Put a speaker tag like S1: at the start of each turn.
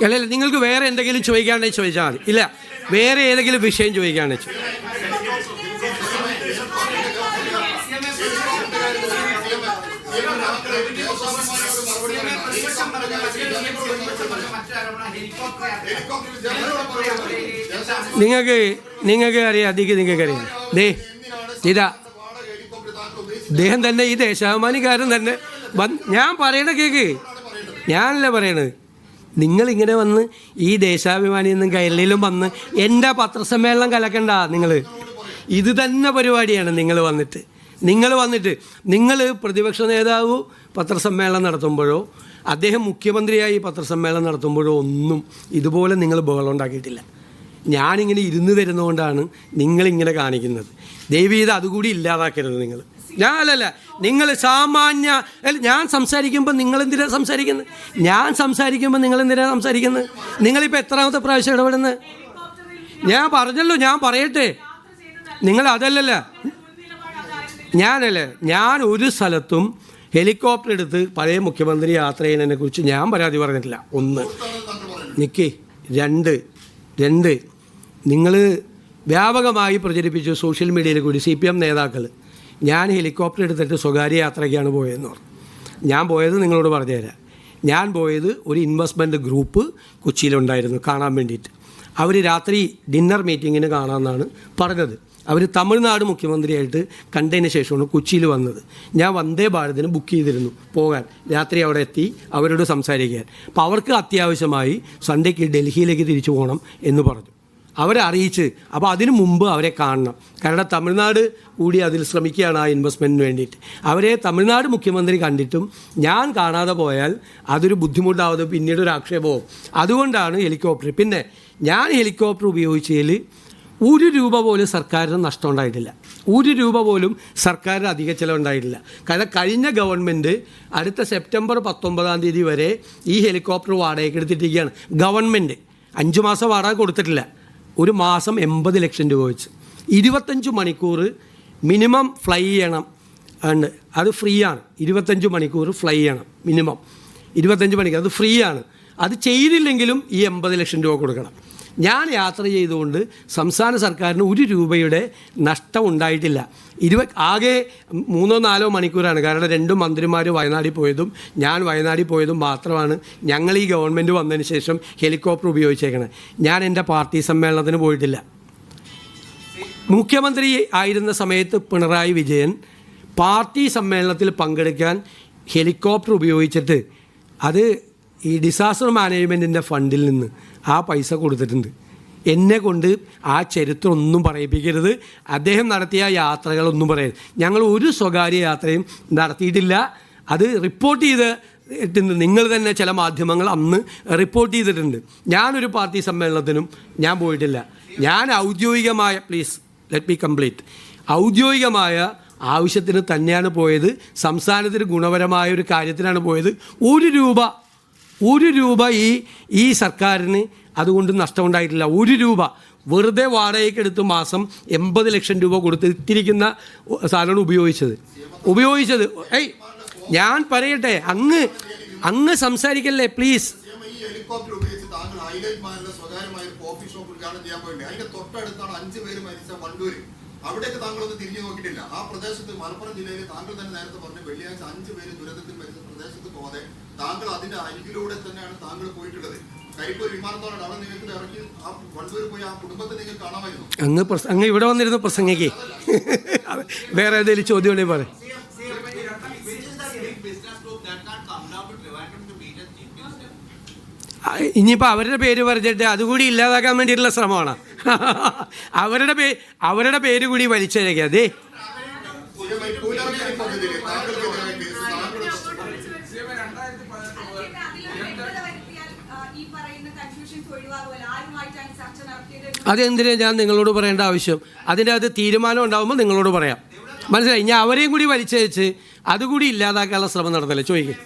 S1: അല്ലല്ല, നിങ്ങൾക്ക് വേറെ എന്തെങ്കിലും ചോദിക്കാണെങ്കിൽ ചോദിച്ചാൽ മതി. ഇല്ല, വേറെ ഏതെങ്കിലും വിഷയം ചോദിക്കുകയാണെന്ന് വെച്ചാൽ നിങ്ങൾക്ക് അറിയാം, അധികം നിങ്ങൾക്കറിയാം. ഇതാ അദ്ദേഹം തന്നെ ഈ ദേശാഭിമാനിക്കാരൻ തന്നെ ഞാൻ പറയണ കേക്ക്, ഞാനല്ല പറയണത്. നിങ്ങളിങ്ങനെ വന്ന് ഈ ദേശാഭിമാനിയിൽ നിന്നും കൈരളിയിലും വന്ന് എൻ്റെ പത്രസമ്മേളനം കലക്കണ്ട. നിങ്ങൾ ഇത് തന്നെ പരിപാടിയാണ്. നിങ്ങൾ വന്നിട്ട് പ്രതിപക്ഷ നേതാവ് പത്രസമ്മേളനം നടത്തുമ്പോഴോ അദ്ദേഹം മുഖ്യമന്ത്രിയായി പത്രസമ്മേളനം നടത്തുമ്പോഴോ ഒന്നും ഇതുപോലെ നിങ്ങൾ ബഹളം ഉണ്ടാക്കിയിട്ടില്ല. ഞാനിങ്ങനെ ഇരുന്ന് തരുന്നതുകൊണ്ടാണ് നിങ്ങളിങ്ങനെ കാണിക്കുന്നത്. ദയവീത് അതുകൂടി ഇല്ലാതാക്കരുത്. നിങ്ങൾ സാമാന്യ ഞാൻ സംസാരിക്കുമ്പോൾ നിങ്ങളെന്തിനാണ് സംസാരിക്കുന്നത്? നിങ്ങളിപ്പോൾ എത്രാമത്തെ പ്രാവശ്യം ഇടപെടുന്നത്? ഞാൻ പറഞ്ഞല്ലോ, ഞാൻ പറയട്ടെ. നിങ്ങൾ അതല്ലല്ല, ഞാൻ ഒരു സ്ഥലത്തും ഹെലികോപ്റ്റർ എടുത്ത് പഴയ മുഖ്യമന്ത്രി യാത്ര ചെയ്യുന്നതിനെ കുറിച്ച് ഞാൻ പരാതി പറഞ്ഞിട്ടില്ല. ഒന്ന് നിൽക്കേ. രണ്ട് നിങ്ങൾ വ്യാപകമായി പ്രചരിപ്പിച്ചു സോഷ്യൽ മീഡിയയിൽ കൂടി CPM നേതാക്കൾ ഞാൻ ഹെലികോപ്റ്റർ എടുത്തിട്ട് സ്വകാര്യ യാത്രയ്ക്കാണ് പോയതെന്ന് പറഞ്ഞു. ഞാൻ പോയത് നിങ്ങളോട് പറഞ്ഞുതരാം. ഞാൻ പോയത് ഒരു ഇൻവെസ്റ്റ്മെൻറ്റ് ഗ്രൂപ്പ് കൊച്ചിയിലുണ്ടായിരുന്നു കാണാൻ വേണ്ടിയിട്ട്. അവർ രാത്രി ഡിന്നർ മീറ്റിങ്ങിന് കാണാമെന്നാണ് പറഞ്ഞത്. അവർ തമിഴ്നാട് മുഖ്യമന്ത്രിയായിട്ട് കണ്ടതിന് ശേഷമാണ് കൊച്ചിയിൽ വന്നത്. ഞാൻ വന്ദേ ഭാരതിന് ബുക്ക് ചെയ്തിരുന്നു പോകാൻ. രാത്രി അവിടെ എത്തി അവരോട് സംസാരിക്കാൻ. അപ്പോൾ അവർക്ക് അത്യാവശ്യമായി സൺഡേക്ക് ഡൽഹിയിലേക്ക് തിരിച്ചു പോകണം എന്ന് പറഞ്ഞു. അവരെ അറിയിച്ച്, അപ്പോൾ അതിനു മുമ്പ് അവരെ കാണണം. കാരണം തമിഴ്നാട് കൂടി അതിൽ ശ്രമിക്കുകയാണ് ആ ഇൻവെസ്റ്റ്മെൻറ്റിന് വേണ്ടിയിട്ട്. അവരെ തമിഴ്നാട് മുഖ്യമന്ത്രി കണ്ടിട്ടും ഞാൻ കാണാതെ പോയാൽ അതൊരു ബുദ്ധിമുട്ടാവുന്നത്, പിന്നീട് ഒരു ആക്ഷേപവും. അതുകൊണ്ടാണ് ഹെലികോപ്റ്റർ. പിന്നെ ഞാൻ ഹെലികോപ്റ്റർ ഉപയോഗിച്ചതിൽ ₹1 പോലും സർക്കാരിന് നഷ്ടം ഉണ്ടായിട്ടില്ല. ₹1 സർക്കാരിന് അധിക ചിലവുണ്ടായിട്ടില്ല. കാരണം കഴിഞ്ഞ ഗവൺമെൻറ് അടുത്ത സെപ്റ്റംബർ 19 വരെ ഈ ഹെലികോപ്റ്റർ വാടകയ്ക്ക് എടുത്തിട്ടിരിക്കുകയാണ്. ഗവൺമെൻറ് 5 മാസം വാടക കൊടുത്തിട്ടില്ല. ഒരു മാസം 80 ലക്ഷം രൂപ വെച്ച് 25 മണിക്കൂർ മിനിമം ഫ്ലൈ ചെയ്യണം. അത് ഫ്രീ ആണ്. 25 മണിക്കൂർ ഫ്ലൈ ചെയ്യണം മിനിമം. 25 മണിക്കൂർ അത് ഫ്രീ ആണ്. അത് ചെയ്തില്ലെങ്കിലും ഈ 80 ലക്ഷം രൂപ കൊടുക്കണം. ഞാൻ യാത്ര ചെയ്തുകൊണ്ട് സംസ്ഥാന സർക്കാരിന് ₹1 നഷ്ടം ഉണ്ടായിട്ടില്ല. ആകെ 3-4 മണിക്കൂറാണ്. കാരണം 2 മന്ത്രിമാർ വയനാട്ടിൽ പോയതും ഞാൻ വയനാട്ടിൽ പോയതും മാത്രമാണ് ഞങ്ങൾ ഈ ഗവൺമെൻറ് വന്നതിന് ശേഷം ഹെലികോപ്റ്റർ ഉപയോഗിച്ചേക്കണത്. ഞാൻ എൻ്റെ പാർട്ടി സമ്മേളനത്തിന് പോയിട്ടില്ല. മുഖ്യമന്ത്രി ആയിരുന്ന സമയത്ത് പിണറായി വിജയൻ പാർട്ടി സമ്മേളനത്തിൽ പങ്കെടുക്കാൻ ഹെലികോപ്റ്റർ ഉപയോഗിച്ചിട്ട് അത് ഈ ഡിസാസ്റ്റർ മാനേജ്മെൻറ്റിൻ്റെ ഫണ്ടിൽ നിന്ന് ആ പൈസ കൊടുത്തിട്ടുണ്ട്. എന്നെ കൊണ്ട് ആ ചരിത്രം ഒന്നും പറയിപ്പിക്കരുത്. അദ്ദേഹം നടത്തിയ യാത്രകളൊന്നും പറയരുത്. ഞങ്ങൾ ഒരു സ്വകാര്യ യാത്രയും നടത്തിയിട്ടില്ല. അത് റിപ്പോർട്ട് ചെയ്തിട്ടുണ്ട്. നിങ്ങൾ തന്നെ ചില മാധ്യമങ്ങൾ അന്ന് റിപ്പോർട്ട് ചെയ്തിട്ടുണ്ട്. ഞാനൊരു പാർട്ടി സമ്മേളനത്തിനും ഞാൻ പോയിട്ടില്ല. ഞാൻ ഔദ്യോഗികമായ ഔദ്യോഗികമായ ആവശ്യത്തിന് തന്നെയാണ് പോയത്. സംസ്ഥാനത്തിന് ഗുണപരമായ ഒരു കാര്യത്തിനാണ് പോയത്. ₹1 ഈ സർക്കാരിന് അതുകൊണ്ട് നഷ്ടമുണ്ടായിട്ടില്ല. ₹1 വെറുതെ വാടകയ്ക്ക് എടുത്ത് മാസം 80 ലക്ഷം രൂപ കൊടുത്ത് ഇത്തിരിക്കുന്ന സാധനമാണ് ഉപയോഗിച്ചത്. ഞാൻ പറയട്ടെ, അങ്ങ് സംസാരിക്കല്ലേ പ്ലീസ്.
S2: അവിടേക്ക് താങ്കളൊന്ന് തിരിഞ്ഞു നോക്കിയിട്ടില്ല. ആ പ്രദേശത്ത് മലപ്പുറം ജില്ലയിൽ താങ്കൾ തന്നെ നേരത്തെ പറഞ്ഞു വെള്ളിയാഴ്ച 5 പേര് ദുരന്തത്തിൽ മരിച്ച പ്രദേശത്ത് പോകാതെ താങ്കൾ അതിന്റെ അരികിലൂടെ തന്നെയാണ് താങ്കൾ പോയിട്ടുള്ളത്. കരിപ്പൂർ വിമാനത്താവളം അവിടെ നിങ്ങൾക്ക് ഇറക്കി ആ വണ്ടൂർ പോയി ആ കുടുംബത്തെ നിങ്ങൾക്ക് കാണാമായിരുന്നു.
S1: അങ്ങ് ഇവിടെ വന്നിരുന്നു പ്രസംഗിക്ക്. വേറെ ഏതെങ്കിലും ചോദ്യം ഉണ്ടെങ്കിൽ പറയാം. ഇനിയിപ്പോൾ അവരുടെ പേര് പറഞ്ഞിട്ട് അതുകൂടി ഇല്ലാതാക്കാൻ വേണ്ടിയിട്ടുള്ള ശ്രമമാണ്. അവരുടെ പേര് കൂടി വലിച്ചേക്കുക. അതെ, അതെന്തിനാ ഞാൻ നിങ്ങളോട് പറയേണ്ട ആവശ്യം? അതിൻ്റെ അത് തീരുമാനം ഉണ്ടാകുമ്പോൾ നിങ്ങളോട് പറയാം. മനസ്സിലായി? ഞാൻ അവരെയും കൂടി വലിച്ചയച്ച് അതുകൂടി ഇല്ലാതാക്കാനുള്ള ശ്രമം നടത്തല്ലേ ചോദിക്കുക.